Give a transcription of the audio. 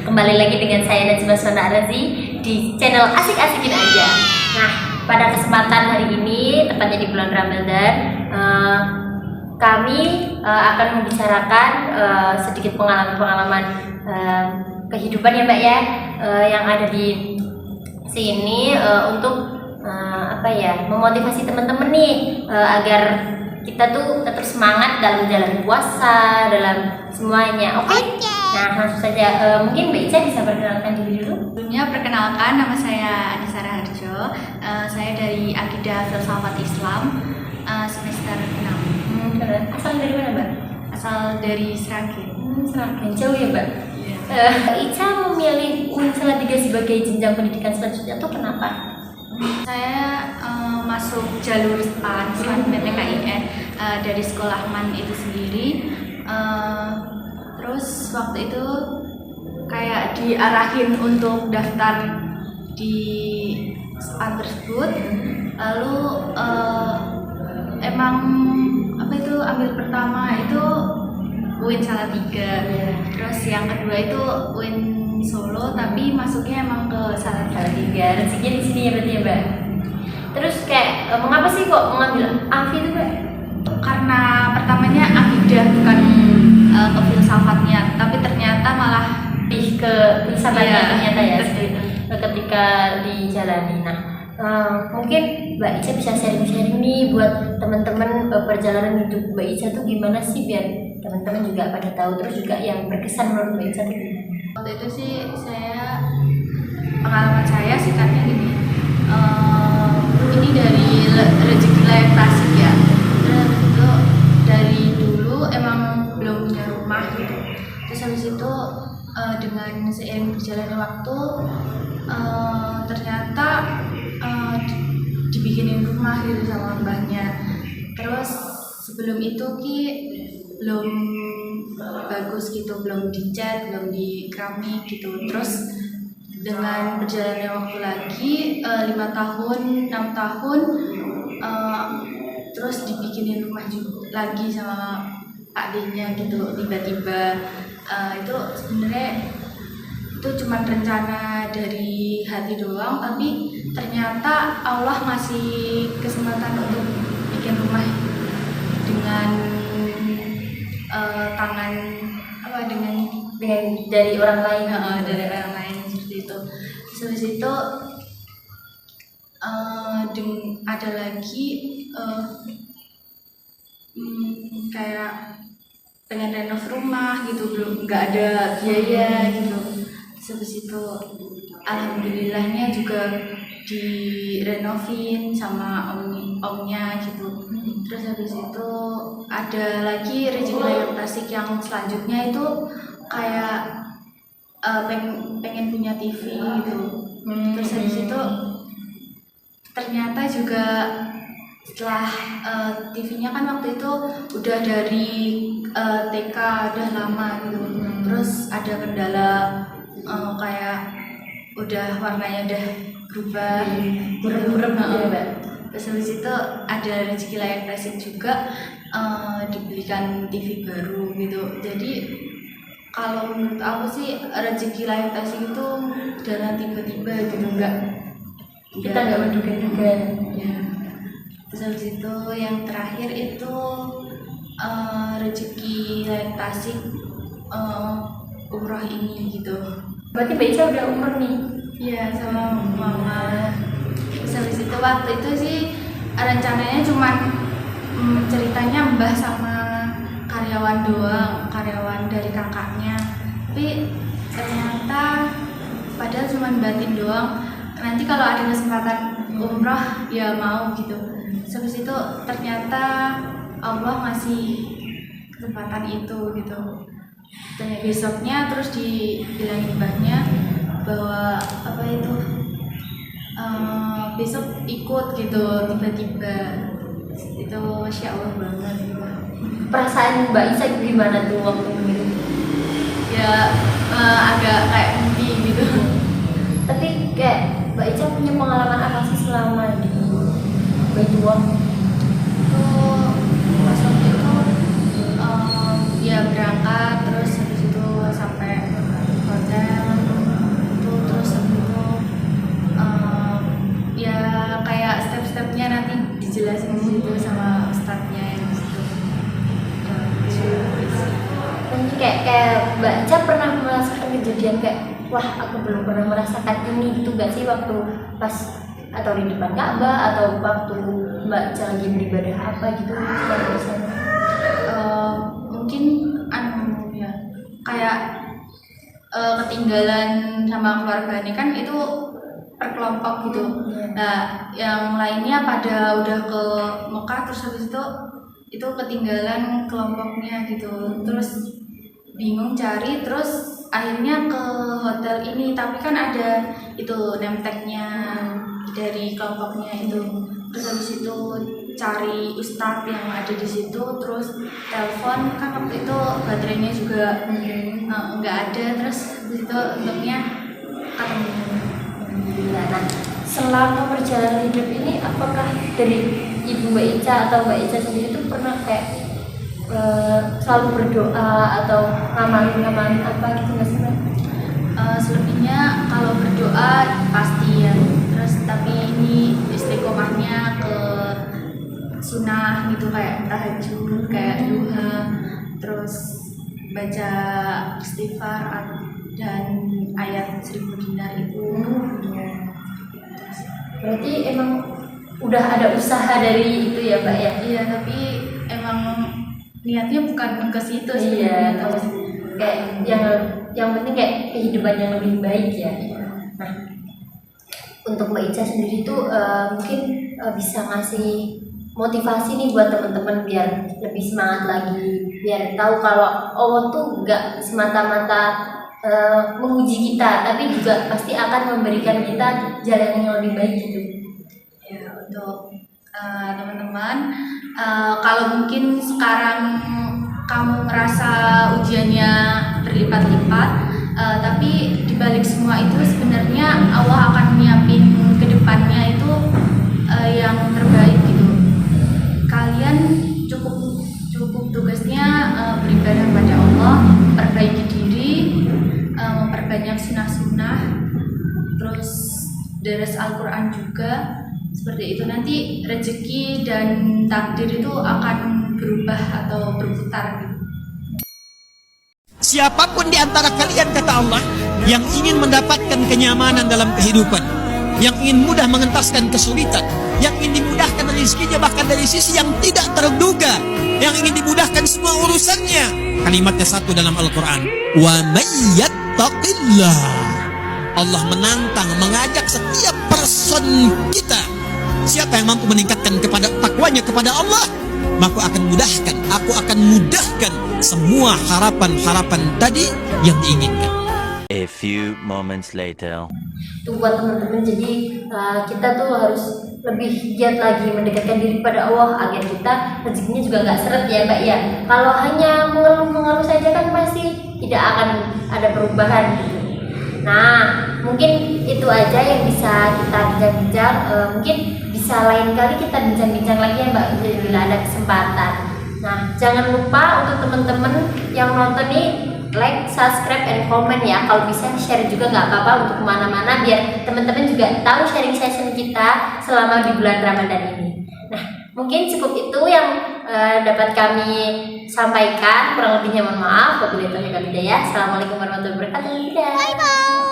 kembali lagi dengan saya Najma Sona Arazi di channel Asik-Asikin Aja. Nah, pada kesempatan hari ini, tepatnya di bulan Ramadan, kami akan membicarakan sedikit pengalaman-pengalaman kehidupan ya Mbak ya, yang ada di sini untuk memotivasi teman-teman nih agar kita tuh tetap semangat dalam menjalani puasa, dalam semuanya. Oke? Nah, langsung saja. Mungkin Mbak Ica bisa perkenalkan diri dulu. Sebelumnya perkenalkan, nama saya Anissa Raharjo. Saya dari Akidah Filsafat Islam semester 6. Asal dari mana Mbak? Asal dari Sragen. Sragen, jauh ya Mbak? Iya. Mbak Ica memilih UIN Salatiga sebagai jenjang pendidikan selanjutnya tuh kenapa? Saya masuk jalur SPAN PTKIN dari sekolah MAN itu sendiri. Terus waktu itu kayak diarahin untuk daftar di SPAN tersebut. Lalu emang ambil pertama itu UIN Salatiga. Terus yang kedua itu UIN Solo, tapi masuknya emang ke Salatiga. Rezekinya di sini ya berarti ya Mbak. Terus kayak mengapa sih kok mengambil AFI itu Mbak? Karena pertamanya akidah bukan ke filsafatnya, tapi ternyata malah lebih ke filsafatnya ternyata ya ketika dijalani. Nah, mungkin Mbak Ica bisa sharing-sharing nih buat teman-teman perjalanan hidup Mbak Ica tuh gimana sih, biar teman-teman juga pada tahu, terus juga yang berkesan menurut Mbak Ica tuh gimana? Waktu itu sih pengalaman saya singkatnya gini, ini dari rezeki layak tasik ya. Terus itu dari dulu emang belum punya rumah gitu. Terus habis itu dengan seiring berjalannya waktu ternyata dibikinin rumah gitu sama mbahnya. Terus sebelum itu belum bagus gitu, belum dicat, belum di keramik gitu. Terus dengan berjalannya waktu lagi 5 tahun, 6 tahun, terus dibikinin rumah juga lagi sama adiknya gitu. Tiba-tiba itu sebenarnya itu cuma rencana dari hati doang, tapi ternyata Allah ngasih kesempatan untuk bikin rumah dengan tangan dengan dari orang lain. Dari orang lain seperti itu. Habis itu ada lagi kayak pengen renov rumah gitu, belum nggak ada biaya gitu. Habis itu alhamdulillahnya juga direnovin sama omnya gitu. Terus habis itu ada lagi rezeki layak tasik yang selanjutnya itu kayak pengen punya TV gitu. Terus habis itu ternyata juga setelah TV-nya kan waktu itu udah dari TK udah lama gitu. Terus ada kendala kayak udah warnanya udah berubah gitu. Terus habis itu ada rezeki layak tasik juga, dibelikan TV baru gitu. Jadi kalau menurut aku sih rezeki layak tasik itu jalan tiba-tiba gitu, kita nggak menduga-duga ya. Terus habis itu yang terakhir itu rezeki layak tasik umroh ini gitu. Berarti Mbak Ica udah umur nih? Iya, sama mama. Terus habis itu waktu itu sih rencananya cuman ceritanya mbah sama karyawan doang, karyawan dari kakaknya. Tapi ternyata padahal cuman batin doang. Nanti kalau ada kesempatan umroh ya mau gitu. Terus habis itu ternyata Allah ngasih kesempatan itu gitu. Dan besoknya terus dibilangin mbahnya bahwa besok ikut gitu, tiba-tiba. Itu Masya Allah banget gitu. Perasaan Mbak Ica gimana tuh waktu itu? Ya agak kayak mimpi gitu. Tapi kayak Mbak Ica punya pengalaman apa sih selama di Baitua? Pas waktu itu ya berangkat, terus habis itu sampai hotel, tujuan kayak wah aku belum pernah merasakan ini gitu gak sih waktu pas atau di depan Ka'bah atau waktu Mbak Ica lagi beribadah apa gitu di sana? Mungkin ya kayak ketinggalan sama keluarga ini kan itu per kelompok gitu. Nah, yang lainnya pada udah ke Mekah terus habis itu ketinggalan kelompoknya gitu. Terus bingung cari, terus akhirnya ke hotel ini, tapi kan ada itu name tag-nya dari kelompoknya itu. Terus habis itu cari ustadz yang ada di situ, terus telepon, kan waktu itu baterainya juga nggak ada, terus habis itu untungnya ketemu. Nah, selama perjalanan hidup ini apakah dari Ibu Mbak Ica atau Mbak Ica sendiri itu pernah kayak selalu berdoa atau ngamalin apa gitu nggak sih Mbak? Selebihnya kalau berdoa pasti ya, terus tapi ini istiqomahnya ke sunnah gitu, kayak tahajud, kayak duha, terus baca istighfar dan ayat 1000 dinar itu. Berarti emang udah ada usaha dari itu ya Mbak ya? Iya, tapi emang niatnya bukan ke situ sih. Iya, kayak yang penting kayak kehidupan yang lebih baik ya. Nah, untuk Mbak Ica sendiri tuh mungkin bisa ngasih motivasi nih buat teman-teman biar lebih semangat lagi, biar tahu kalau Allah tuh nggak semata-mata menguji kita, tapi juga pasti akan memberikan kita jalan yang lebih baik gitu. Ya, untuk teman-teman, kalau mungkin sekarang kamu merasa ujiannya berlipat-lipat, tapi dibalik semua itu sebenarnya Allah akan nyiapin ke depannya itu yang terbaik gitu. Kalian cukup tugasnya beribadah pada Allah, perbaiki diri, memperbanyak sunnah-sunnah, terus deres Al-Quran juga. Seperti itu, nanti rezeki dan takdir itu akan berubah atau berputar. Siapapun di antara kalian, kata Allah, yang ingin mendapatkan kenyamanan dalam kehidupan, yang ingin mudah mengentaskan kesulitan, yang ingin dimudahkan rezekinya bahkan dari sisi yang tidak terduga, yang ingin dimudahkan semua urusannya, kalimatnya satu dalam Al-Quran, wa may yattaqillah. Allah menantang, mengajak setiap person kita. Siapa yang mampu meningkatkan kepada takwanya kepada Allah, maka aku akan mudahkan semua harapan-harapan tadi yang diinginkan. A few moments later. Itu buat teman-teman, jadi kita tuh harus lebih giat lagi mendekatkan diri pada Allah agar kita rezekinya juga nggak seret ya Mbak ya. Kalau hanya mengeluh saja kan pasti tidak akan ada perubahan gitu. Nah, mungkin itu aja yang bisa kita bincang-bincang. Mungkin bisa lain kali kita bincang-bincang lagi ya Mbak, bila ada kesempatan. Nah, jangan lupa untuk teman-teman yang nonton nih, like, subscribe, and comment ya. Kalau bisa share juga nggak apa-apa untuk kemana-mana, biar teman-teman juga tahu sharing session kita selama di bulan Ramadan ini. Nah, mungkin cukup itu yang dapat kami sampaikan. Kurang lebihnya mohon maaf. Wabillahi taufiq wal hidayah. Assalamualaikum warahmatullahi wabarakatuh. Bye bye.